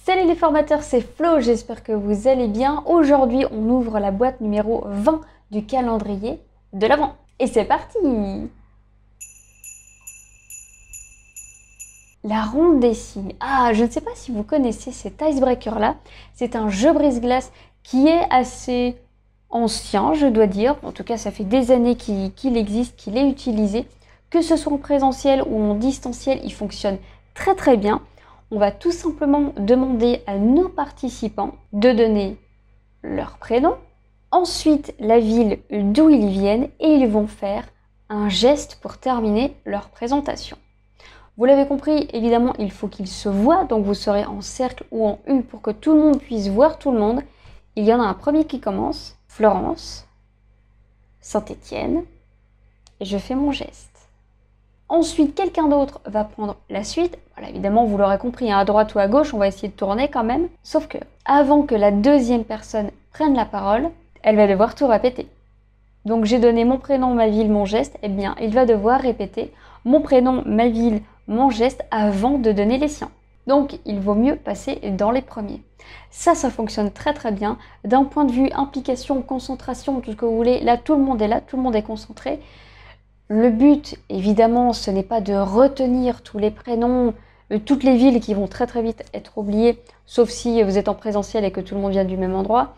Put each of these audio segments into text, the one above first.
Salut les formateurs, c'est Flo, j'espère que vous allez bien. Aujourd'hui, on ouvre la boîte numéro 20 du calendrier de l'Avent. Et c'est parti! La ronde des signes. Ah, je ne sais pas si vous connaissez cet icebreaker-là. C'est un jeu brise-glace qui est assez ancien, je dois dire. En tout cas, ça fait des années qu'il existe, qu'il est utilisé. Que ce soit en présentiel ou en distanciel, il fonctionne très très bien. On va tout simplement demander à nos participants de donner leur prénom, ensuite la ville d'où ils viennent et ils vont faire un geste pour terminer leur présentation. Vous l'avez compris, évidemment, il faut qu'ils se voient, donc vous serez en cercle ou en U pour que tout le monde puisse voir tout le monde. Il y en a un premier qui commence, Florence, Saint-Étienne, et je fais mon geste. Ensuite, quelqu'un d'autre va prendre la suite. Voilà, évidemment, vous l'aurez compris, à droite ou à gauche, on va essayer de tourner quand même. Sauf que, avant que la deuxième personne prenne la parole, elle va devoir tout répéter. Donc, j'ai donné mon prénom, ma ville, mon geste. Eh bien, il va devoir répéter mon prénom, ma ville, mon geste avant de donner les siens. Donc, il vaut mieux passer dans les premiers. Ça fonctionne très très bien. D'un point de vue implication, concentration, tout ce que vous voulez, là, tout le monde est là, tout le monde est concentré. Le but, évidemment, ce n'est pas de retenir tous les prénoms, toutes les villes qui vont très très vite être oubliées, sauf si vous êtes en présentiel et que tout le monde vient du même endroit.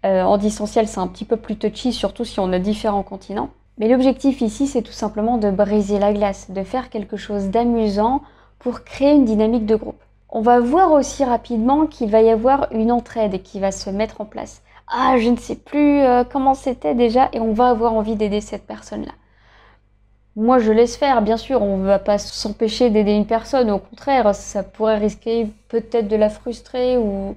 En distanciel, c'est un petit peu plus touchy, surtout si on a différents continents. Mais l'objectif ici, c'est tout simplement de briser la glace, de faire quelque chose d'amusant pour créer une dynamique de groupe. On va voir aussi rapidement qu'il va y avoir une entraide qui va se mettre en place. Ah, je ne sais plus comment c'était déjà et on va avoir envie d'aider cette personne-là. Moi, je laisse faire, bien sûr, on ne va pas s'empêcher d'aider une personne, au contraire, ça pourrait risquer peut-être de la frustrer ou...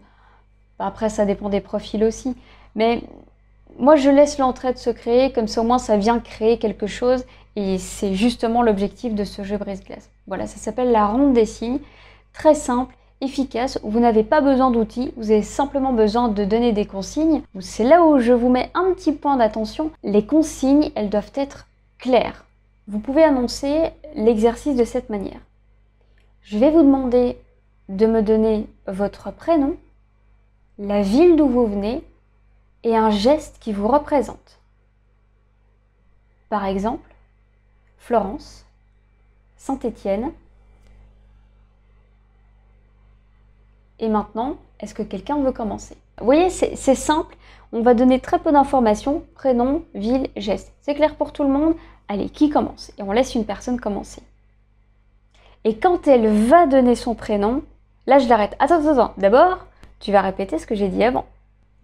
Après, ça dépend des profils aussi. Mais moi, je laisse l'entraide se créer, comme ça au moins ça vient créer quelque chose et c'est justement l'objectif de ce jeu brise-glace. Voilà, ça s'appelle la ronde des signes, très simple, efficace, vous n'avez pas besoin d'outils, vous avez simplement besoin de donner des consignes. C'est là où je vous mets un petit point d'attention, les consignes, elles doivent être claires. Vous pouvez annoncer l'exercice de cette manière. Je vais vous demander de me donner votre prénom, la ville d'où vous venez et un geste qui vous représente. Par exemple, Florence, Saint-Étienne. Et maintenant, est-ce que quelqu'un veut commencer? Vous voyez, c'est simple. On va donner très peu d'informations, prénom, ville, geste. C'est clair pour tout le monde? Allez, qui commence? Et on laisse une personne commencer. Et quand elle va donner son prénom, là je l'arrête. Attends. D'abord, tu vas répéter ce que j'ai dit avant.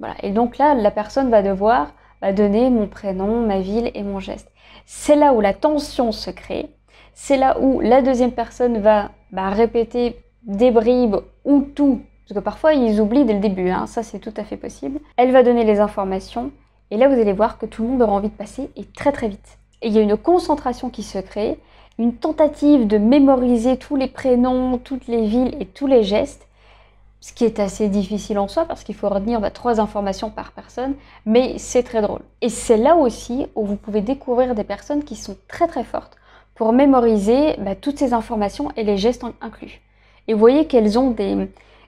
Voilà. Et donc là, la personne va devoir donner mon prénom, ma ville et mon geste. C'est là où la tension se crée. C'est là où la deuxième personne va répéter des bribes ou tout. Parce que parfois, ils oublient dès le début. Hein. Ça, c'est tout à fait possible. Elle va donner les informations. Et là, vous allez voir que tout le monde aura envie de passer et très très vite. Et il y a une concentration qui se crée, une tentative de mémoriser tous les prénoms, toutes les villes et tous les gestes, ce qui est assez difficile en soi parce qu'il faut retenir 3 informations par personne, mais c'est très drôle. Et c'est là aussi où vous pouvez découvrir des personnes qui sont très très fortes pour mémoriser toutes ces informations et les gestes inclus. Et vous voyez qu'elles ont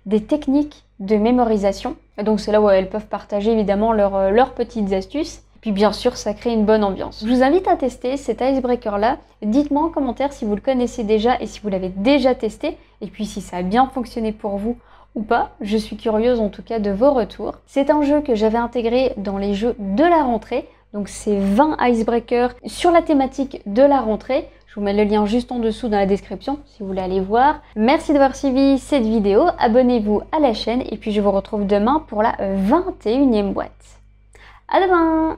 des techniques de mémorisation, et donc c'est là où elles peuvent partager évidemment leurs petites astuces. Puis bien sûr, ça crée une bonne ambiance. Je vous invite à tester cet icebreaker-là. Dites-moi en commentaire si vous le connaissez déjà et si vous l'avez déjà testé. Et puis si ça a bien fonctionné pour vous ou pas. Je suis curieuse en tout cas de vos retours. C'est un jeu que j'avais intégré dans les jeux de la rentrée. Donc c'est 20 icebreakers sur la thématique de la rentrée. Je vous mets le lien juste en dessous dans la description si vous voulez aller voir. Merci d'avoir suivi cette vidéo. Abonnez-vous à la chaîne et puis je vous retrouve demain pour la 21e boîte. À demain!